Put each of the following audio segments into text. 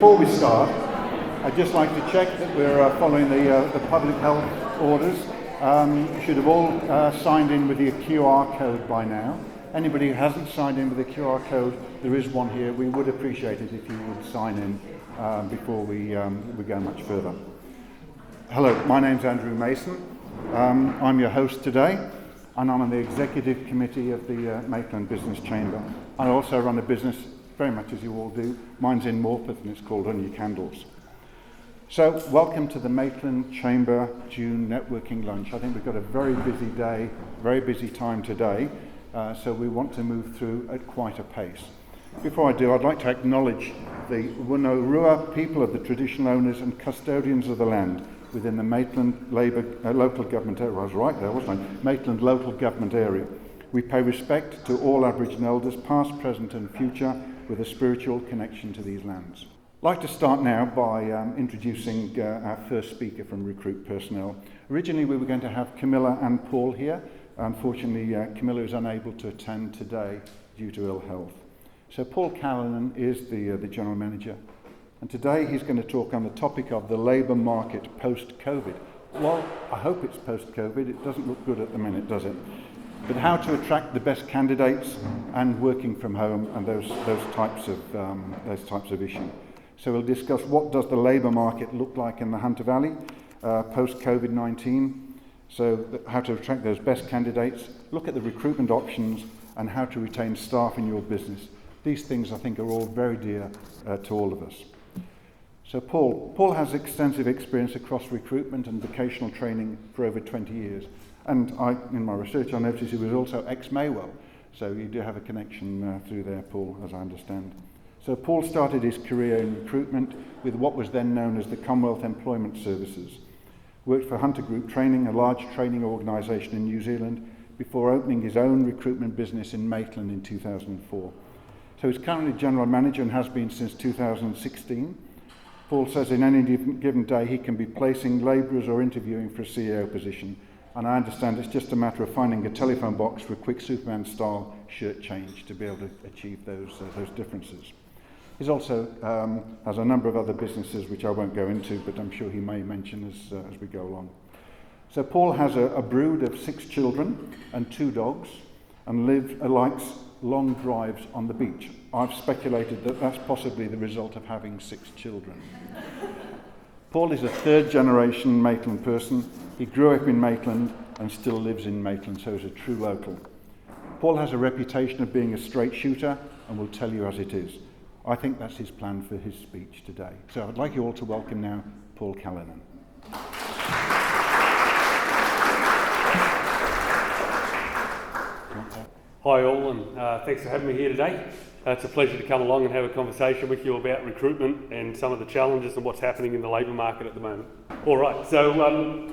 Before we start, I'd just like to check that we're following the public health orders. You should have all signed in with your QR code by now. Anybody who hasn't signed in with the QR code, there is one here. We would appreciate it if you would sign in before we go much further. Hello, my name's Andrew Mason. I'm your host today, and I'm on the executive committee of the Maitland Business Chamber. I also run a business, very much as you all do. Mine's in Morpeth and it's called On Your Candles. So, welcome to the Maitland Chamber June networking lunch. I think we've got a very busy day, very busy time today, so we want to move through at quite a pace. Before I do, I'd like to acknowledge the Wunurua people of the traditional owners and custodians of the land within the Maitland local government area. I was right there, wasn't I? Maitland local government area. We pay respect to all Aboriginal elders, past, present and future, with a spiritual connection to these lands. I'd like to start now by introducing our first speaker from Recruit Personnel. Originally we were going to have Camilla and Paul here. Unfortunately, Camilla is unable to attend today due to ill health. So Paul Callinan is the General Manager, and today he's going to talk on the topic of the labour market post-COVID. Well, I hope it's post-COVID. It doesn't look good at the minute, does it? But how to attract the best candidates and working from home and those types of issues. So we'll discuss what does the labour market look like in the Hunter Valley post-COVID-19. So how to attract those best candidates, look at the recruitment options and how to retain staff in your business. These things I think are all very dear to all of us. So Paul has extensive experience across recruitment and vocational training for over 20 years. And in my research, I noticed he was also ex-Maywell. So you do have a connection through there, Paul, as I understand. So Paul started his career in recruitment with what was then known as the Commonwealth Employment Services. Worked for Hunter Group Training, a large training organisation in New Zealand, before opening his own recruitment business in Maitland in 2004. So he's currently General Manager and has been since 2016. Paul says in any given day he can be placing labourers or interviewing for a CEO position. And I understand it's just a matter of finding a telephone box for a quick Superman-style shirt change to be able to achieve those differences. He's also has a number of other businesses which I won't go into, but I'm sure he may mention as we go along. So Paul has a brood of 6 children and 2 dogs, and likes long drives on the beach. I've speculated that that's possibly the result of having 6 children. Paul is a 3rd generation Maitland person. He grew up in Maitland and still lives in Maitland, so he's a true local. Paul has a reputation of being a straight shooter and will tell you as it is. I think that's his plan for his speech today. So I'd like you all to welcome now Paul Callinan. Hi all, and thanks for having me here today. It's a pleasure to come along and have a conversation with you about recruitment and some of the challenges and what's happening in the labour market at the moment. All right, so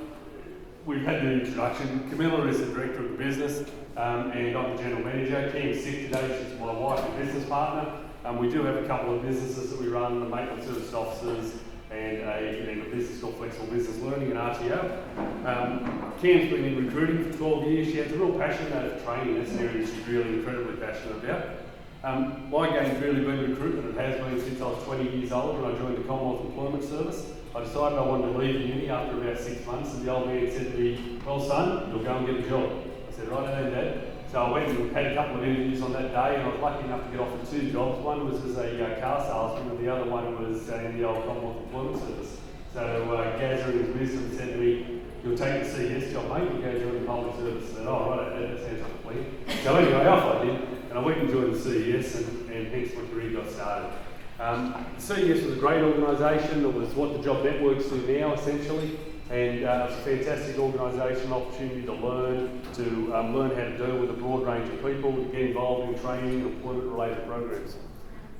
we've had the introduction. Camilla is the Director of the business and I'm the General Manager. Kim's sick today, she's my wife and business partner. We do have a couple of businesses that we run, the Maitland Service Offices and a business called Flexible Business Learning, an RTO. Kim's been in recruiting for 12 years. She has a real passion about training. That's an area she's really incredibly passionate about. My game's really been recruitment. It has been since I was 20 years old when I joined the Commonwealth Employment Service. I decided I wanted to leave uni after about 6 months, and the old man said to me, "Well son, you'll go and get a job." I said, "Right, I know Dad." So I went and had a couple of interviews on that day, and I was lucky enough to get offered 2 jobs. One was as a car salesman, and the other one was in the old Commonwealth Employment Service. So Gazza in his wisdom said to me, "You'll take the CS job, mate, you'll go join the public service." I said, "Oh, right, that sounds like a plan." So anyway, off I did, and I went and joined the CES, and hence my career got started. CES was a great organisation. It was what the job networks do now, essentially. And it's a fantastic organisation, opportunity to learn how to deal with a broad range of people, to get involved in training and employment-related programs.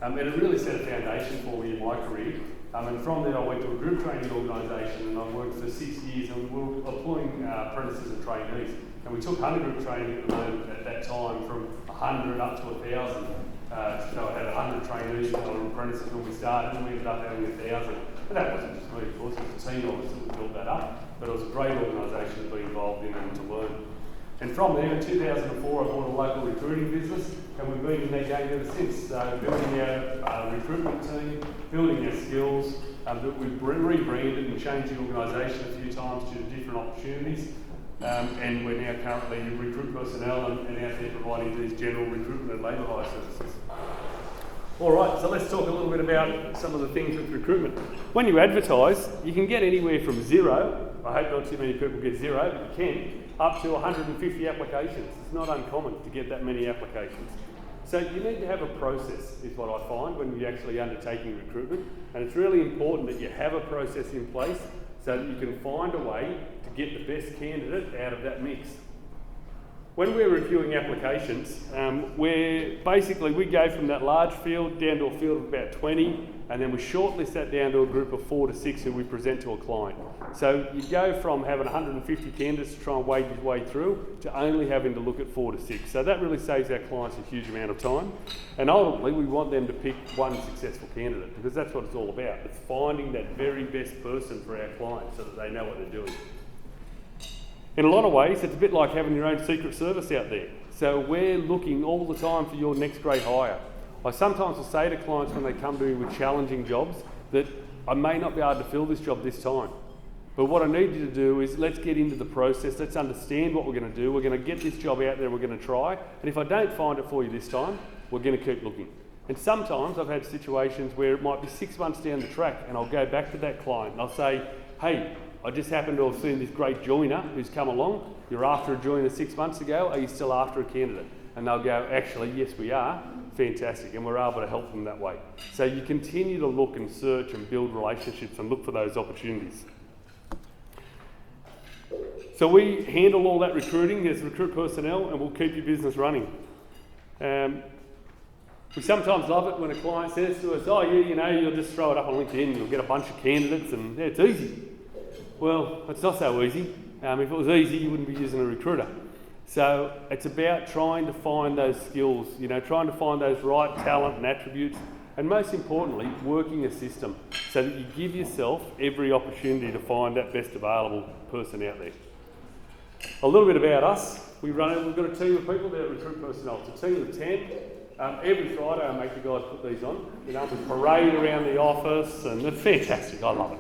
And it really set a foundation for me in my career. And from there I went to a group training organisation, and I worked for 6 years, and we were employing apprentices and trainees. And we took 100 group training at the moment at that time from 100 up to 1,000. So I had 100 trainees that were apprentices when we started, and we ended up having 1,000. But that wasn't just me, of course, it was a team of us that built that up. But it was a great organisation to be involved in and to learn. And from there, in 2004, I bought a local recruiting business, and we've been in that game ever since. So building our recruitment team, building our skills, we've rebranded and changed the organisation a few times due to different opportunities. And we're now currently recruit personnel and out there providing these general recruitment and labour hire services. All right, so let's talk a little bit about some of the things with recruitment. When you advertise, you can get anywhere from 0, I hope not too many people get 0, but you can, up to 150 applications. It's not uncommon to get that many applications. So you need to have a process, is what I find, when you're actually undertaking recruitment. And it's really important that you have a process in place so that you can find a way to get the best candidate out of that mix. When we're reviewing applications, we go from that large field down to a field of about 20, and then we shortlist that down to a group of 4 to 6 who we present to a client. So you go from having 150 candidates to try and wade your way through to only having to look at 4 to 6. So that really saves our clients a huge amount of time. And ultimately, we want them to pick one successful candidate, because that's what it's all about. It's finding that very best person for our clients so that they know what they're doing. In a lot of ways, it's a bit like having your own secret service out there. So we're looking all the time for your next great hire. I sometimes will say to clients when they come to me with challenging jobs that I may not be able to fill this job this time. But what I need you to do is let's get into the process, let's understand what we're going to do, we're going to get this job out there, we're going to try, and if I don't find it for you this time, we're going to keep looking. And sometimes I've had situations where it might be 6 months down the track and I'll go back to that client and I'll say, hey, I just happen to have seen this great joiner who's come along. You're after a joiner 6 months ago. Are you still after a candidate? And they'll go, actually, yes, we are. Fantastic. And we're able to help them that way. So you continue to look and search and build relationships and look for those opportunities. So we handle all that recruiting as recruit personnel, and we'll keep your business running. We sometimes love it when a client says to us, oh, yeah, you'll just throw it up on LinkedIn, you'll get a bunch of candidates, and yeah, it's easy. Well, it's not so easy. If it was easy, you wouldn't be using a recruiter. So it's about trying to find those skills, trying to find those right talent and attributes, and most importantly, working a system so that you give yourself every opportunity to find that best available person out there. A little bit about us. We've got a team of people there at Recruit Personnel. It's a team of 10. Every Friday I make the guys put these on. We parade around the office, and it's fantastic. I love it.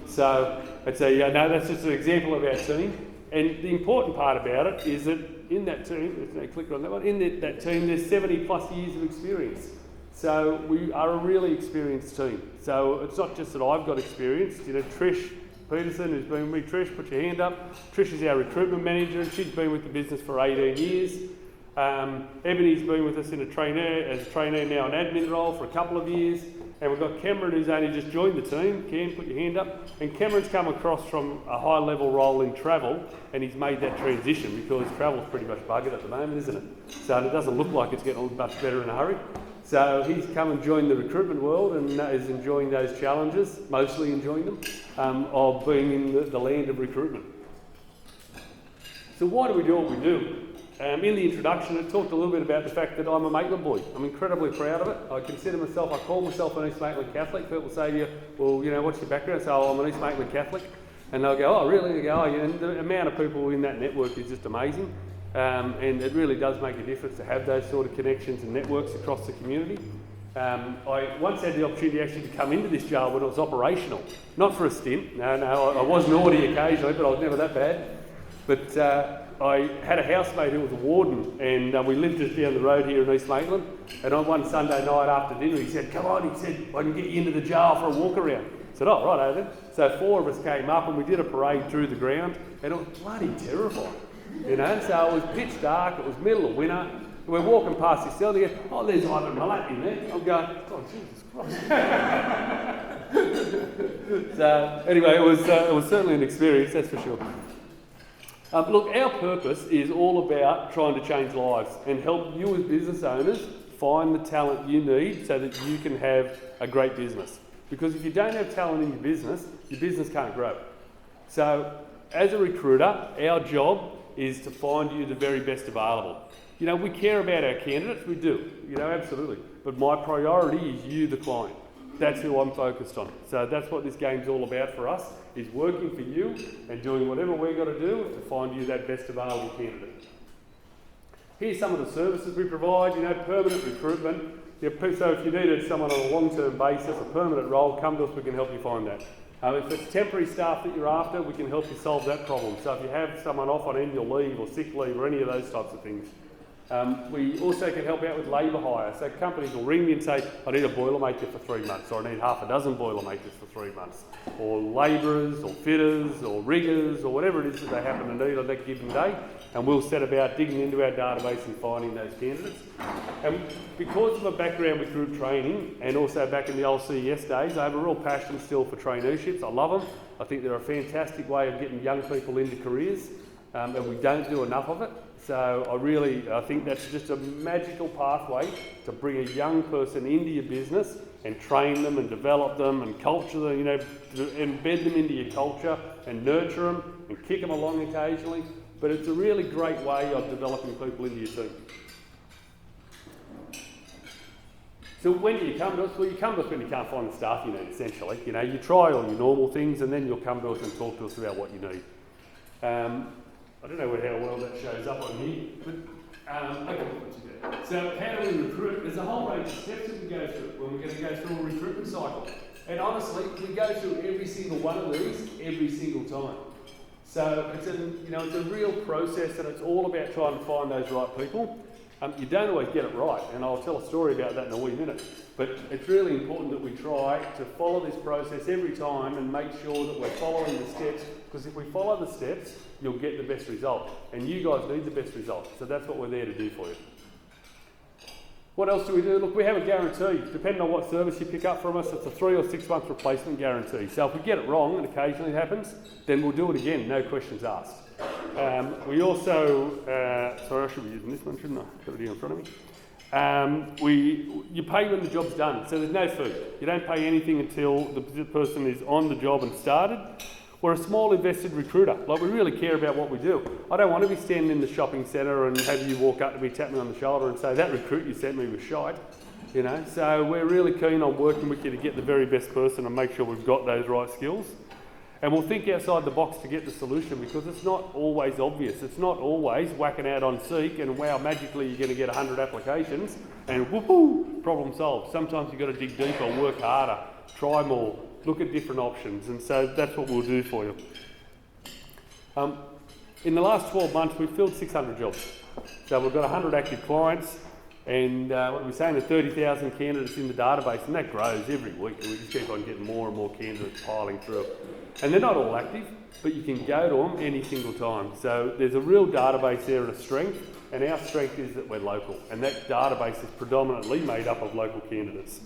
So that's just an example of our team. And the important part about it is that in that team, click on that one, in that team there's 70 plus years of experience. So we are a really experienced team. So it's not just that I've got experience. Trish Peterson, who's been with me. Trish, put your hand up. Trish is our recruitment manager, and she's been with the business for 18 years. Ebony's been with us as a trainee now an admin role for a couple of years. And we've got Cameron, who's only just joined the team. Cam, put your hand up. And Cameron's come across from a high-level role in travel, and he's made that transition because travel's pretty much buggered at the moment, isn't it? So it doesn't look like it's getting much better in a hurry. So he's come and joined the recruitment world and is enjoying those challenges, mostly enjoying them, of being in the land of recruitment. So why do we do what we do? In the introduction, I talked a little bit about the fact that I'm a Maitland boy. I'm incredibly proud of it. I call myself an East Maitland Catholic. People say to you, well, what's your background? So I'm an East Maitland Catholic. And they'll go, oh, really? They go, oh, yeah. And the amount of people in that network is just amazing. And it really does make a difference to have those sort of connections and networks across the community. I once had the opportunity actually to come into this jail when it was operational. Not for a stint. No, I was naughty occasionally, but I was never that bad. But I had a housemate who was a warden, and we lived just down the road here in East Maitland. And on one Sunday night after dinner, he said, come on, he said, I can get you into the jail for a walk around. I said, oh, right, then. So 4 of us came up and we did a parade through the ground, and it was bloody terrifying. So it was pitch dark, it was middle of winter, and we're walking past this cell, and they go, oh, there's Ivan Millat in there. I'm going, oh, Jesus Christ. So anyway, it was certainly an experience, that's for sure. Look, our purpose is all about trying to change lives and help you as business owners find the talent you need so that you can have a great business. Because if you don't have talent in your business can't grow. So as a recruiter, our job is to find you the very best available. We care about our candidates, we do, absolutely. But my priority is you, the client. That's who I'm focused on. So that's what this game's all about for us, is working for you and doing whatever we've got to do to find you that best available candidate. Here's some of the services we provide, permanent recruitment. So if you needed someone on a long-term basis, a permanent role, come to us, we can help you find that. If it's temporary staff that you're after, we can help you solve that problem. So if you have someone off on annual leave or sick leave or any of those types of things. We also can help out with labour hire. So companies will ring me and say, I need a boilermaker for 3 months, or I need half a dozen boilermakers for 3 months, or labourers, or fitters, or riggers, or whatever it is that they happen to need on that given day. And we'll set about digging into our database and finding those candidates. And because of a background with group training, and also back in the old CES days, I have a real passion still for traineeships. I love them. I think they're a fantastic way of getting young people into careers, and we don't do enough of it. So I think that's just a magical pathway to bring a young person into your business and train them and develop them and culture them, embed them into your culture and nurture them and kick them along occasionally. But it's a really great way of developing people into your team. So when do you come to us? Well, you come to us when you can't find the staff you need, essentially. You try all your normal things and then you'll come to us and talk to us about what you need. I don't know how well that shows up on here, but okay, so how do we recruit? There's a whole range of steps that we go through when we're going to go through a recruitment cycle. And honestly, we go through every single one of these every single time. So it's a real process, and it's all about trying to find those right people. You don't always get it right, and I'll tell a story about that in a wee minute. But it's really important that we try to follow this process every time and make sure that we're following the steps, because if we follow the steps, you'll get the best result. And you guys need the best result, so that's what we're there to do for you. What else do we do? Look, we have a guarantee. Depending on what service you pick up from us, it's a 3 or 6 month replacement guarantee. So if we get it wrong, and occasionally it happens, then we'll do it again, no questions asked. We also, sorry, I should be using this one, shouldn't I? Got it here in front of me. You pay when the job's done, so there's no fee. You don't pay anything until the person is on the job and started. We're a small invested recruiter. Like, we really care about what we do. I don't want to be standing in the shopping centre and have you walk up to me, tap me on the shoulder and say, that recruit you sent me was shite. So we're really keen on working with you to get the very best person and make sure we've got those right skills. And we'll think outside the box to get the solution, because it's not always obvious. It's not always whacking out on Seek and wow, magically you're going to get 100 applications and whoop, problem solved. Sometimes you've got to dig deeper, work harder, try more, look at different options, and so that's what we'll do for you. In the last 12 months, we've filled 600 jobs. So we've got 100 active clients, and what we're saying, 30,000 candidates in the database, and that grows every week. And we just keep on getting more and more candidates piling through. And they're not all active, but you can go to them any single time. So there's a real database there and a strength, and our strength is that we're local, and that database is predominantly made up of local candidates.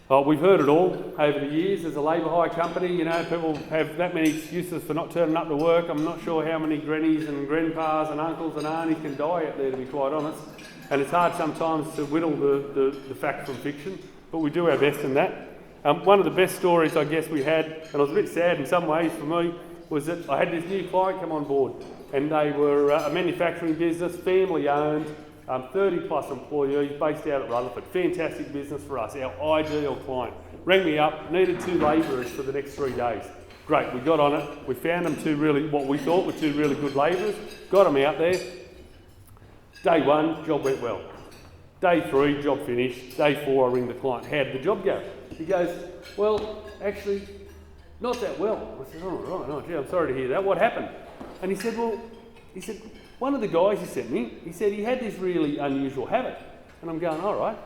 We've heard it all over the years. As a labour hire company, people have that many excuses for not turning up to work. I'm not sure how many grannies and grandpas and uncles and aunties can die out there, to be quite honest. And it's hard sometimes to whittle the fact from fiction, but we do our best in that. One of the best stories I guess we had, and it was a bit sad in some ways for me, was that I had this new client come on board, and they were a manufacturing business, family owned, 30 plus employees based out at Rutherford. Fantastic business for us, our ideal client. Rang me up, needed 2 labourers for the next 3 days. Great, we got on it. We found them what we thought were 2 really good labourers, got them out there. Day 1, job went well. Day 3, job finished. Day 4, I ring the client. How did the job go? He goes, well, actually, not that well. I said, oh, gee, I'm sorry to hear that. What happened? And he said, one of the guys he sent me, he said he had this really unusual habit. And I'm going, all right,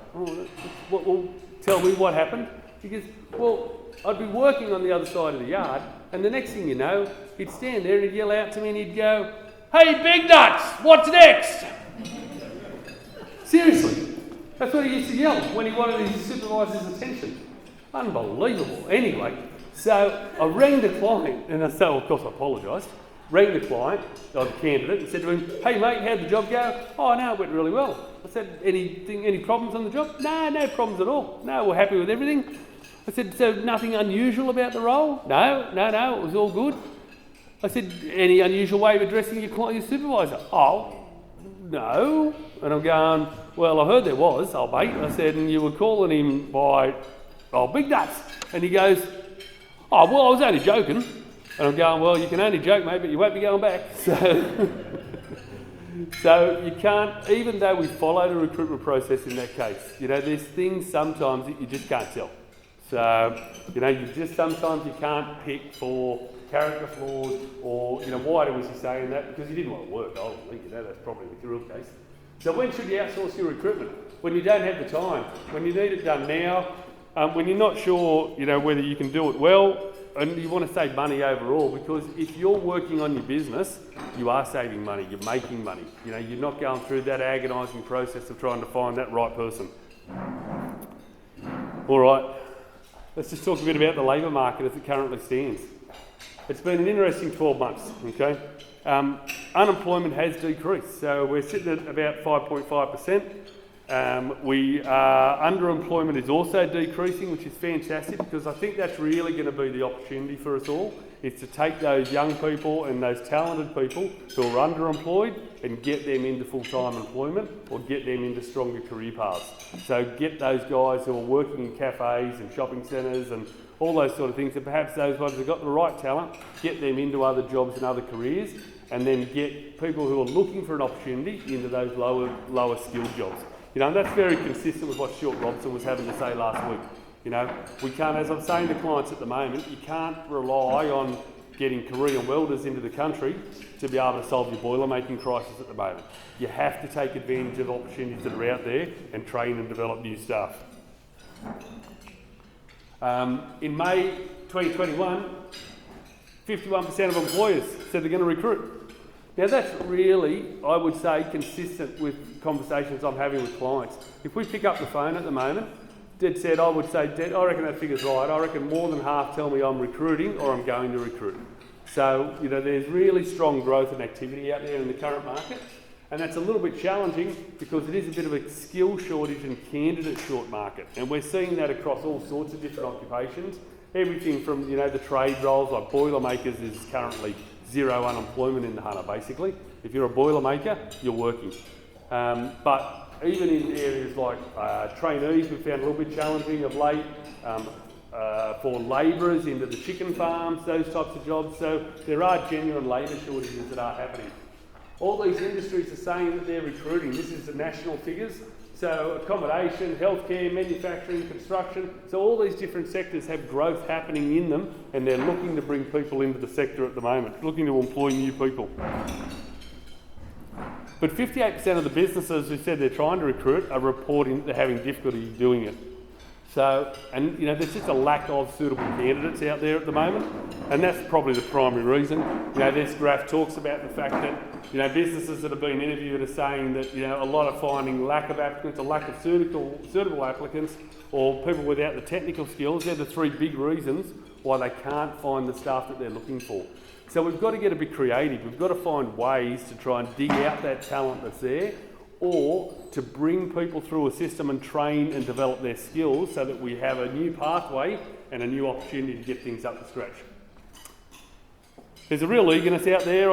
well, tell me what happened. He goes, well, I'd be working on the other side of the yard, and the next thing you know, he'd stand there and he'd yell out to me and he'd go, hey, big nuts, what's next? Seriously, that's what he used to yell when he wanted his supervisor's attention. Unbelievable. Anyway, so I rang the client, and so of course I apologised. Rang the client, or the candidate, and said to him, hey mate, how'd the job go? Oh no, it went really well. I said, any problems on the job? No problems at all. No, we're happy with everything. I said, so nothing unusual about the role? No, it was all good. I said, any unusual way of addressing your supervisor? Oh, no. And I'm going, well, I heard there was, old mate. I said, and you were calling him by, big nuts. And he goes, oh, well, I was only joking. And I'm going, well, you can only joke, mate, but you won't be going back. So So you can't, even though we followed a recruitment process in that case, there's things sometimes that you just can't tell. So, sometimes you can't pick for character flaws or, why was he saying that? Because he didn't want to work, ultimately, that's probably the real case. So when should you outsource your recruitment? When you don't have the time, when you need it done now, when you're not sure, whether you can do it well, and you want to save money overall, because if you're working on your business, you are saving money, you're making money. You're not going through that agonising process of trying to find that right person. All right, let's just talk a bit about the labour market as it currently stands. It's been an interesting 12 months, okay? Unemployment has decreased, so we're sitting at about 5.5%. Underemployment is also decreasing, which is fantastic, because I think that's really going to be the opportunity for us all, is to take those young people and those talented people who are underemployed and get them into full-time employment or get them into stronger career paths. So get those guys who are working in cafes and shopping centres and all those sort of things, and perhaps those ones who've got the right talent, get them into other jobs and other careers, and then get people who are looking for an opportunity into those lower skilled jobs. And that's very consistent with what Stuart Robson was having to say last week. We can't, as I'm saying to clients at the moment, you can't rely on getting Korean welders into the country to be able to solve your boiler making crisis at the moment. You have to take advantage of opportunities that are out there and train and develop new staff. In May 2021, 51% of employers said they're going to recruit. Now that's really, I would say, consistent with conversations I'm having with clients. If we pick up the phone at the moment, I would say, I reckon that figure's right. I reckon more than half tell me I'm recruiting or I'm going to recruit. So, there's really strong growth and activity out there in the current market. And that's a little bit challenging because it is a bit of a skill shortage and candidate short market. And we're seeing that across all sorts of different occupations. Everything from, the trade roles like Boilermakers is currently zero unemployment in the Hunter, basically. If you're a Boilermaker, you're working. But even in areas like trainees, we've found a little bit challenging of late. For labourers into the chicken farms, those types of jobs. So there are genuine labour shortages that are happening. All these industries are saying that they're recruiting. This is the national figures. So accommodation, healthcare, manufacturing, construction. So all these different sectors have growth happening in them, and they're looking to bring people into the sector at the moment, looking to employ new people. But 58% of the businesses who said they're trying to recruit are reporting they're having difficulty doing it. So, and there's just a lack of suitable candidates out there at the moment, and that's probably the primary reason. This graph talks about the fact that, businesses that have been interviewed are saying that, a lot are finding lack of applicants, a lack of suitable applicants, or people without the technical skills. They're the three big reasons why they can't find the staff that they're looking for. So we've got to get a bit creative. We've got to find ways to try and dig out that talent that's there, or to bring people through a system and train and develop their skills so that we have a new pathway and a new opportunity to get things up to scratch. There's a real eagerness out there,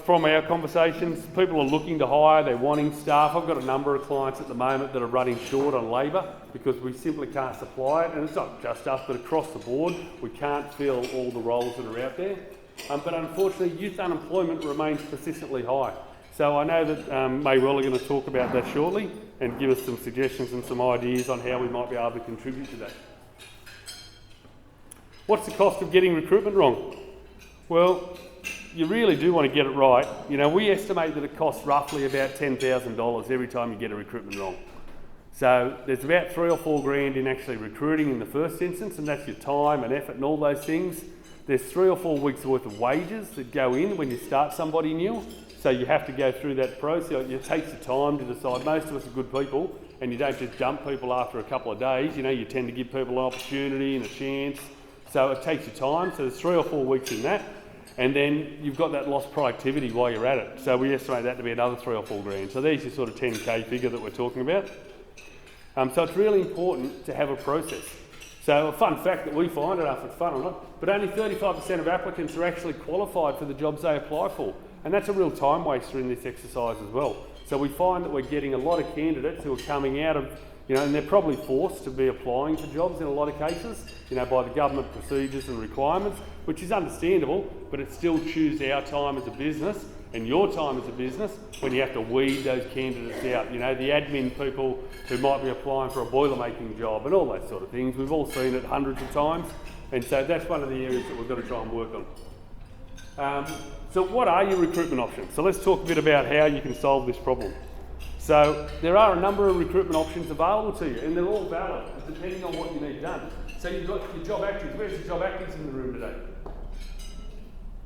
from our conversations. People are looking to hire, they're wanting staff. I've got a number of clients at the moment that are running short on labour because we simply can't supply it, and it's not just us, but across the board, we can't fill all the roles that are out there. But unfortunately, youth unemployment remains persistently high. So I know that May well are going to talk about that shortly and give us some suggestions and some ideas on how we might be able to contribute to that. What's the cost of getting recruitment wrong? Well, you really do want to get it right. We estimate that it costs roughly about $10,000 every time you get a recruitment wrong. So there's about $3 or $4 grand in actually recruiting in the first instance, and that's your time and effort and all those things. There's 3 or 4 weeks worth of wages that go in when you start somebody new. So you have to go through that process. It takes you time to decide. Most of us are good people, and you don't just dump people after a couple of days. You tend to give people an opportunity and a chance. So it takes you time. So there's 3 or 4 weeks in that. And then you've got that lost productivity while you're at it. So we estimate that to be another 3 or 4 grand. So there's your sort of 10K figure that we're talking about. So it's really important to have a process. So a fun fact that we find, I don't know if it's fun or not, but only 35% of applicants are actually qualified for the jobs they apply for. And that's a real time waster in this exercise as well. So we find that we're getting a lot of candidates who are coming out of, and they're probably forced to be applying for jobs in a lot of cases, by the government procedures and requirements, which is understandable, but it still chews our time as a business and your time as a business when you have to weed those candidates out. You know, the admin people who might be applying for a boiler making job and all those sort of things. We've all seen it hundreds of times, and so that's one of the areas that we've got to try and work on. So what are your recruitment options? So let's talk a bit about how you can solve this problem. So there are a number of recruitment options available to you, and they're all valid depending on what you need done. So you've got your job actives. Where's the job actives in the room today?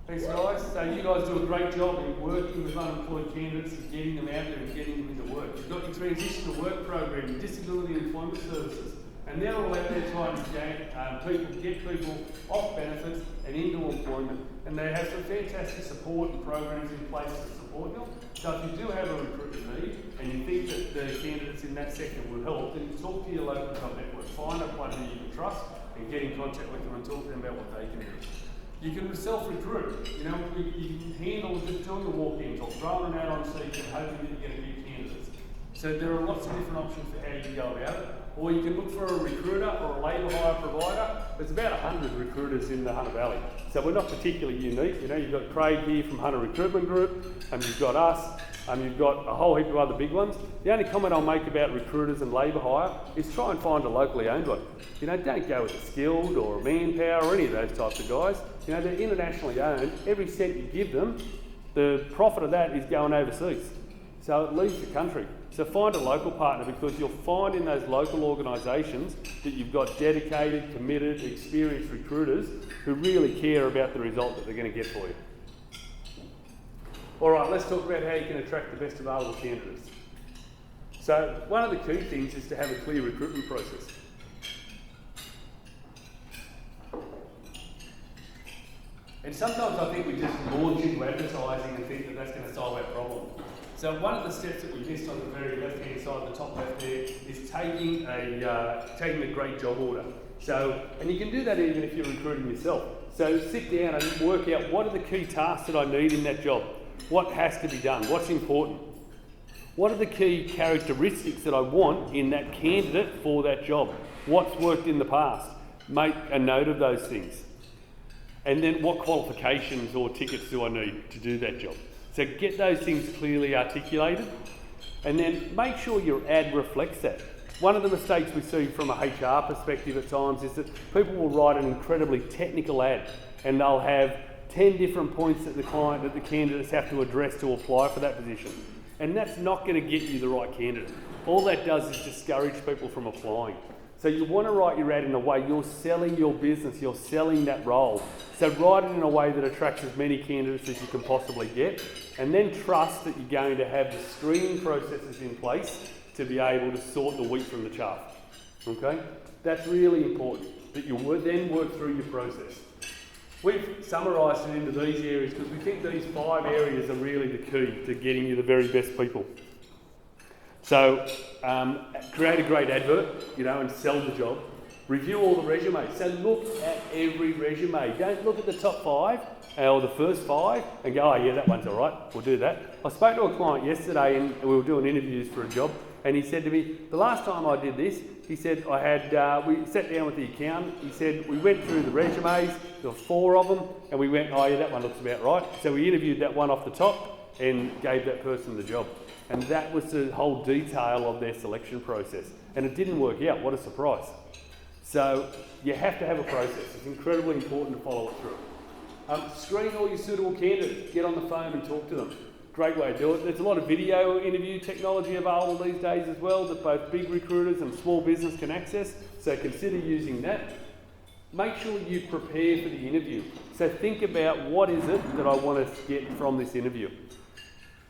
Thanks guys. So you guys do a great job in working with unemployed candidates and getting them out there and getting them into work. You've got your transition to work program, your disability employment services, and they're all out there trying to get people off benefits and into employment. And they have some fantastic support and programs in place to support you. So if you do have a recruitment need and you think that the candidates in that sector would help, then talk to your local job network. Find a one who you can trust and get in contact with them and talk to them about what they can do. You can self-recruit. You know, you can handle just doing the walk-ins or throwing an ad on Seek and hoping that you're going to get candidates. So there are lots of different options for how you can go about it. Or you can look for a recruiter or a labour hire provider. There's about 100 recruiters in the Hunter Valley. So we're not particularly unique. You know, you've got Craig here from Hunter Recruitment Group, and you've got us, and you've got a whole heap of other big ones. The only comment I'll make about recruiters and labour hire is try and find a locally owned one. You know, don't go with a Skilled or a Manpower or any of those types of guys. You know, they're internationally owned. Every cent you give them, the profit of that is going overseas. So it leaves the country. So find a local partner, because you'll find in those local organisations that you've got dedicated, committed, experienced recruiters who really care about the result that they're going to get for you. All right, let's talk about how you can attract the best available candidates. So one of the key things is to have a clear recruitment process. And sometimes I think we just launch into advertising and think that that's going to solve our problem. So one of the steps that we missed on the very left-hand side, the top left there, is taking a great job order. So, and you can do that even if you're recruiting yourself. So sit down and work out what are the key tasks that I need in that job. What has to be done? What's important? What are the key characteristics that I want in that candidate for that job? What's worked in the past? Make a note of those things. And then what qualifications or tickets do I need to do that job? So get those things clearly articulated, and then make sure your ad reflects that. One of the mistakes we see from a HR perspective at times is that people will write an incredibly technical ad, and they'll have 10 different points that the candidates have to address to apply for that position. And that's not going to get you the right candidate. All that does is discourage people from applying. So you want to write your ad in a way you're selling your business, you're selling that role. So write it in a way that attracts as many candidates as you can possibly get, and then trust that you're going to have the screening processes in place to be able to sort the wheat from the chaff. Okay? That's really important, that you then work through your process. We've summarised it into these areas because we think these 5 areas are really the key to getting you the very best people. So create a great advert, you know, and sell the job. Review all the resumes. So look at every resume. Don't look at the top 5 or the first 5 and go, oh yeah, that one's all right, we'll do that. I spoke to a client yesterday and we were doing interviews for a job, and he said to me, the last time I did this, he said, we sat down with the accountant, he said, we went through the resumes, there were 4 of them, and we went, oh yeah, that one looks about right. So we interviewed that one off the top and gave that person the job. And that was the whole detail of their selection process. And it didn't work out. What a surprise. So you have to have a process. It's incredibly important to follow it through. Screen all your suitable candidates. Get on the phone and talk to them. Great way to do it. There's a lot of video interview technology available these days as well that both big recruiters and small business can access. So consider using that. Make sure you prepare for the interview. So think about what is it that I want to get from this interview.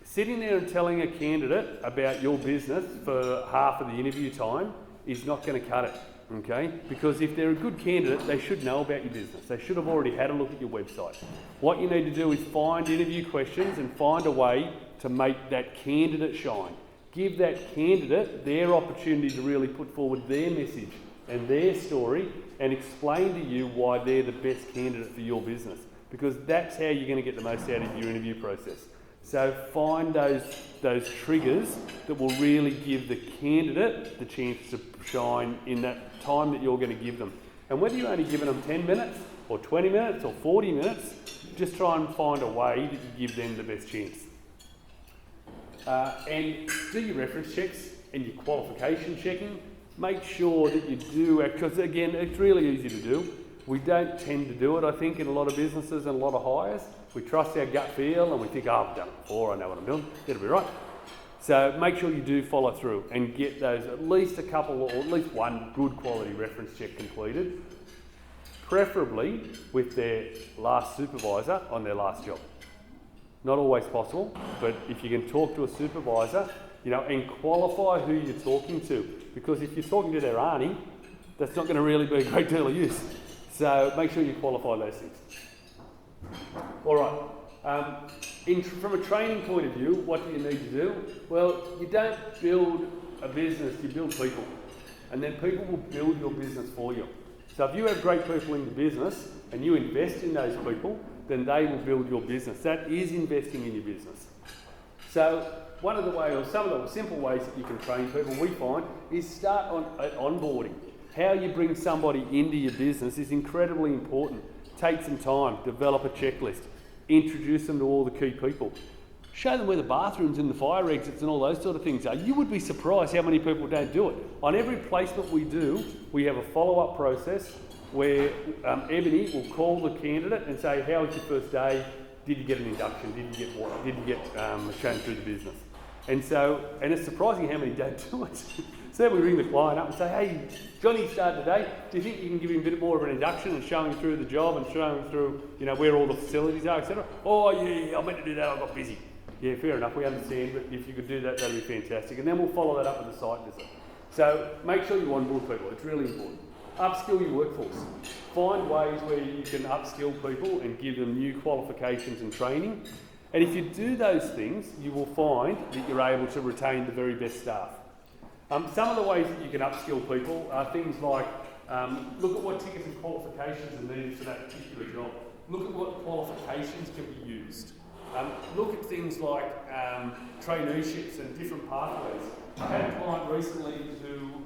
Sitting there and telling a candidate about your business for half of the interview time is not going to cut it, okay? Because if they're a good candidate, they should know about your business. They should have already had a look at your website. What you need to do is find interview questions and find a way to make that candidate shine. Give that candidate their opportunity to really put forward their message and their story and explain to you why they're the best candidate for your business, because that's how you're going to get the most out of your interview process. So find those triggers that will really give the candidate the chance to shine in that time that you're going to give them. And whether you're only giving them 10 minutes or 20 minutes or 40 minutes, just try and find a way that you give them the best chance. and do your reference checks and your qualification checking. Make sure that you do, because again, it's really easy to do. We don't tend to do it, I think, in a lot of businesses and a lot of hires. We trust our gut feel and we think, oh, I've done it before, I know what I'm doing, it'll be right. So make sure you do follow through and get those, at least a couple or at least one good quality reference check completed, preferably with their last supervisor on their last job. Not always possible, but if you can talk to a supervisor, and qualify who you're talking to, because if you're talking to their auntie, that's not going to really be a great deal of use. So make sure you qualify those things. All right. From a training point of view, what do you need to do? Well, you don't build a business, you build people. And then people will build your business for you. So if you have great people in the business and you invest in those people, then they will build your business. That is investing in your business. So one of the ways, or some of the simple ways that you can train people, we find, is start at onboarding. How you bring somebody into your business is incredibly important. Take some time, develop a checklist, introduce them to all the key people. Show them where the bathrooms and the fire exits and all those sort of things are. You would be surprised how many people don't do it. On every placement we do, we have a follow-up process where Ebony will call the candidate and say, how was your first day? Did you get an induction? Did you get what? Did you get shown through the business? And it's surprising how many don't do it. So then we ring the client up and say, hey, Johnny started today. Do you think you can give him a bit more of an induction and show him through the job and show him through, where all the facilities are, etc.? Oh, yeah, I meant to do that, I got busy. Yeah, fair enough, we understand, but if you could do that, that'd be fantastic. And then we'll follow that up with a site visit. So make sure you onboard people, it's really important. Upskill your workforce. Find ways where you can upskill people and give them new qualifications and training. And if you do those things, you will find that you're able to retain the very best staff. Some of the ways that you can upskill people are things like, look at what tickets and qualifications are needed for that particular job. Look at what qualifications can be used. Look at things like traineeships and different pathways. I had a client recently who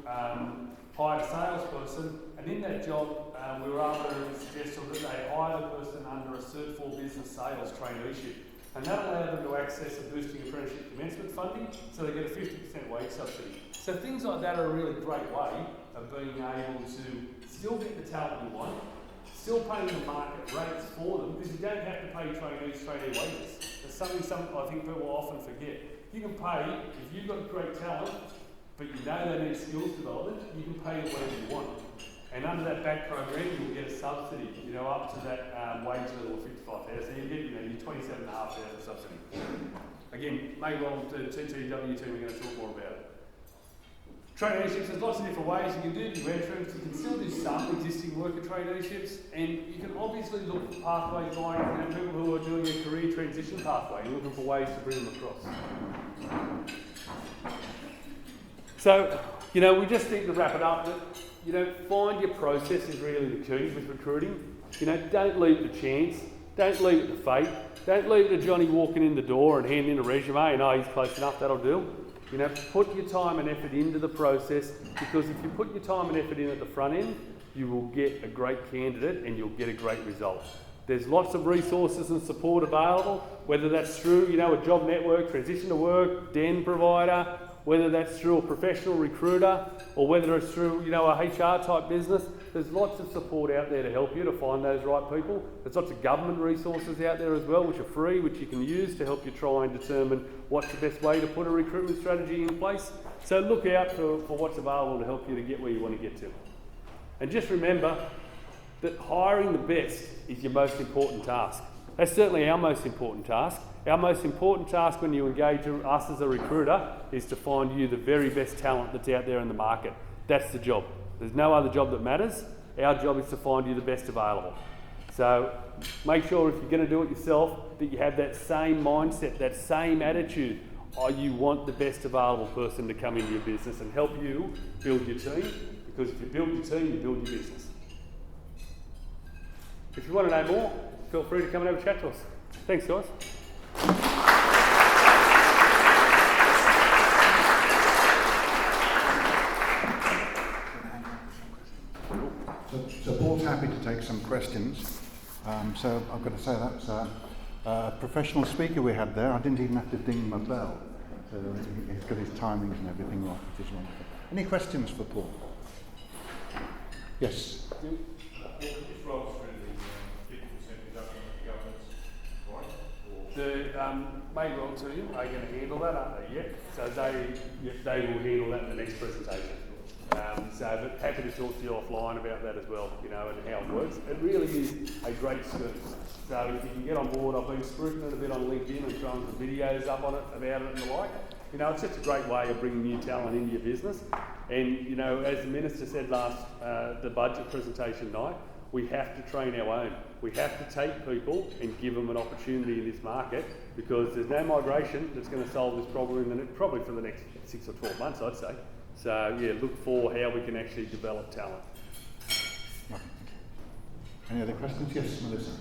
hired a salesperson, and in that job we were able to suggest that they hire the person under a Cert 4 business sales traineeship. And that allowed them to access a boosting apprenticeship commencement funding, so they get a 50% wage subsidy. So things like that are a really great way of being able to still get the talent you want, still paying the market rates for them, because you don't have to pay trainees trainee wages. That's something I think people often forget. You can pay, if you've got great talent, but you know they need skills development, you can pay them whatever you want. And under that back program, you'll get a subsidy, up to that wage level of 55,000. So you get, your 27,500 subsidy. Again, maybe on the TTW team, we're going to talk more about it. Traineeships, there's lots of different ways you can do new entrants. You can still do some existing worker traineeships, and you can obviously look for pathways like people who are doing a career transition pathway, you're looking for ways to bring them across. So, we just need to wrap it up. Find your process is really the key with recruiting. Don't leave it to chance. Don't leave it to fate. Don't leave it to Johnny walking in the door and handing in a resume and, he's close enough, that'll do. Put your time and effort into the process, because if you put your time and effort in at the front end, you will get a great candidate and you'll get a great result. There's lots of resources and support available, whether that's through, a job network, transition to work, DEN provider, whether that's through a professional recruiter, or whether it's through, a HR type business. There's lots of support out there to help you to find those right people. There's lots of government resources out there as well, which are free, which you can use to help you try and determine what's the best way to put a recruitment strategy in place. So look out for what's available to help you to get where you want to get to. And just remember that hiring the best is your most important task. That's certainly our most important task. Our most important task when you engage us as a recruiter is to find you the very best talent that's out there in the market. That's the job. There's no other job that matters. Our job is to find you the best available. So make sure if you're going to do it yourself that you have that same mindset, that same attitude. You want the best available person to come into your business and help you build your team, because if you build your team, you build your business. If you want to know more, feel free to come and have a chat to us. Thanks, guys. So Paul's happy to take some questions. So I've got to say that's a professional speaker we had there. I didn't even have to ding my bell. So he's got his timings and everything right, which is wonderful. Any questions for Paul? Yes. Just rolls through the 50% reduction of the government's right? The main role team are going to handle that, aren't they? Yep. So they will handle that in the next presentation. But happy to talk to you offline about that as well, and how it works. It really is a great scheme. So if you can get on board, I've been spruiking it a bit on LinkedIn and throwing some videos up on it about it and the like. It's just a great way of bringing new talent into your business. And, as the Minister said last, the budget presentation night, we have to train our own. We have to take people and give them an opportunity in this market, because there's no migration that's going to solve this problem probably for the next 6 or 12 months, I'd say. So, look for how we can actually develop talent. Any other questions? Yes, Melissa.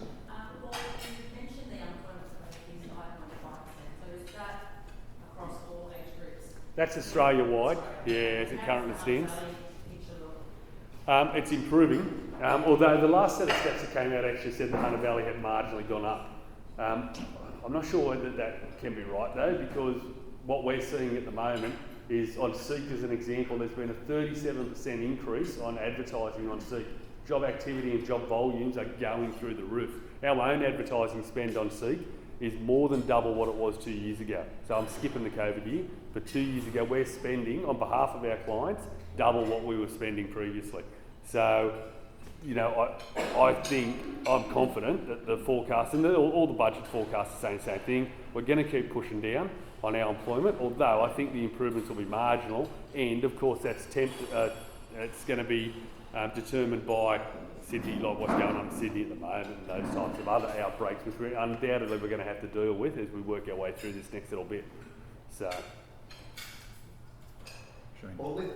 Well, you mentioned the unemployment rate is 5.5%. So is that across all age groups? That's Australia-wide, as it currently stands. It's improving, although the last set of stats that came out actually said the Hunter Valley had marginally gone up. I'm not sure whether that can be right though, because what we're seeing at the moment is on Seek, as an example, there's been a 37% increase on advertising on Seek. Job activity and job volumes are going through the roof. Our own advertising spend on Seek is more than double what it was 2 years ago. So I'm skipping the COVID year, but 2 years ago we're spending, on behalf of our clients, double what we were spending previously. So, I think, I'm confident that the forecast, and all the budget forecasts are saying the same thing. We're going to keep pushing down on our employment, although I think the improvements will be marginal, and of course that's it's going to be determined by Sydney, like what's going on in Sydney at the moment, and those types of other outbreaks, which undoubtedly we're going to have to deal with as we work our way through this next little bit. So, well, with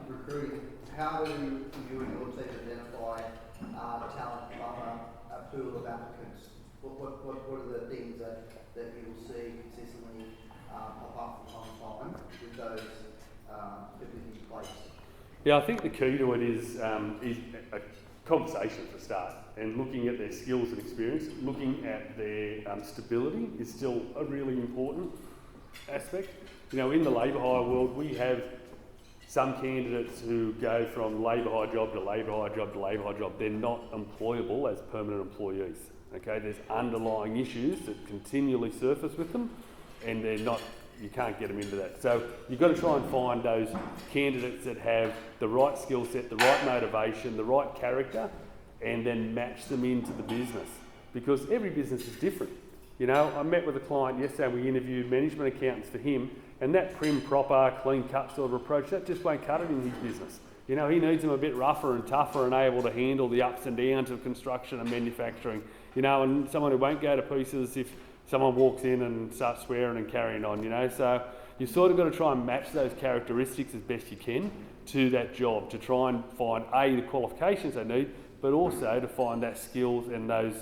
recruiting, how do you and your team identify talent from a pool of applicants? What are the things that you will see consistently pop up from time to time with those people in place? Yeah, I think the key to it is a conversation for a start, and looking at their skills and experience. Looking at their stability is still a really important aspect. In the labour hire world, we have some candidates who go from labour hire job to labour hire job to labour hire job. They're not employable as permanent employees. Okay, there's underlying issues that continually surface with them, and you can't get them into that. So you've got to try and find those candidates that have the right skill set, the right motivation, the right character, and then match them into the business, because every business is different. I met with a client yesterday, we interviewed management accountants for him, and that prim, proper, clean cut sort of approach, that just won't cut it in his business. He needs them a bit rougher and tougher and able to handle the ups and downs of construction and manufacturing. And someone who won't go to pieces if someone walks in and starts swearing and carrying on, So you've sort of got to try and match those characteristics as best you can to that job, to try and find the qualifications they need, but also to find that skills and those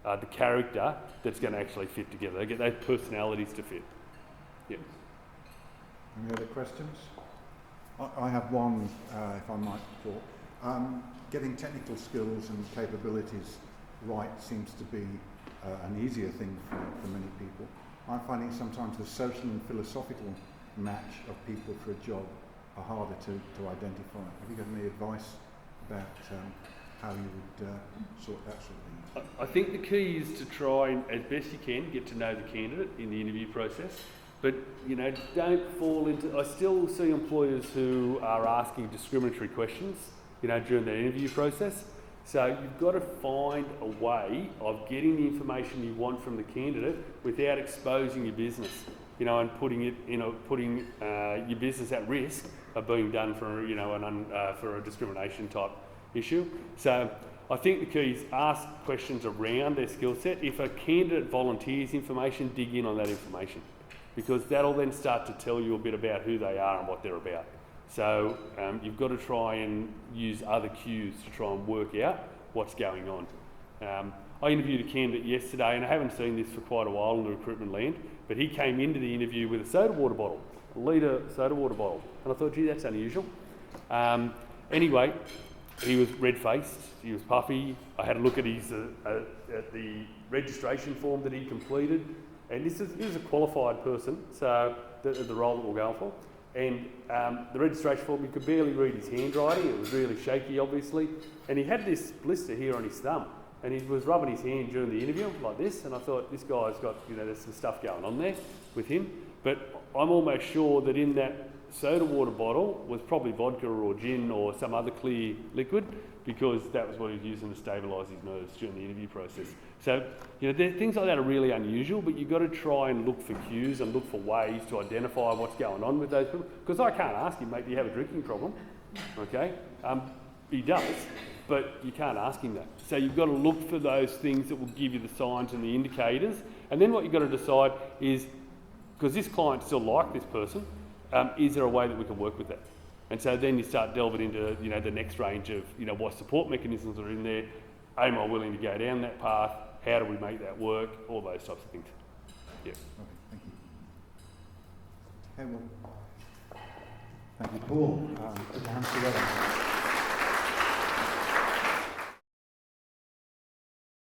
the character that's going to actually fit together. Get those personalities to fit. Yeah. Any other questions? I have one, if I might talk. Getting technical skills and capabilities right seems to be an easier thing for many people. I'm finding sometimes the social and philosophical match of people for a job are harder to identify. Have you got any advice about how you would sort that sort of thing? I think the key is to try and, as best you can, get to know the candidate in the interview process. But, don't fall into... I still see employers who are asking discriminatory questions, during their interview process. So you've got to find a way of getting the information you want from the candidate without exposing your business, and putting your business at risk of being done for, for a discrimination type issue. So I think the key is ask questions around their skill set. If a candidate volunteers information, dig in on that information, because that'll then start to tell you a bit about who they are and what they're about. So you've got to try and use other cues to try and work out what's going on. I interviewed a candidate yesterday, and I haven't seen this for quite a while in the recruitment land, but he came into the interview with a soda water bottle, a litre soda water bottle, and I thought, gee, that's unusual. Anyway, he was red-faced, he was puffy. I had a look at his at the registration form that he completed. And this is a qualified person, so the role that we're going for. And the registration form, you could barely read his handwriting. It was really shaky, obviously. And he had this blister here on his thumb, and he was rubbing his hand during the interview like this. And I thought, this guy's got, there's some stuff going on there with him. But I'm almost sure that in that soda water bottle was probably vodka or gin or some other clear liquid, because that was what he was using to stabilise his nerves during the interview process. So, things like that are really unusual, but you've got to try and look for cues and look for ways to identify what's going on with those people. Because I can't ask him, mate, do you have a drinking problem? Okay? He does, but you can't ask him that. So you've got to look for those things that will give you the signs and the indicators. And then what you've got to decide is, because this client still like this person, is there a way that we can work with that? And so then you start delving into, the next range of, what support mechanisms are in there. Am I willing to go down that path? How do we make that work? All those types of things. Yeah. Okay, thank you. Okay, well, thank you, Paul. Put your hands together.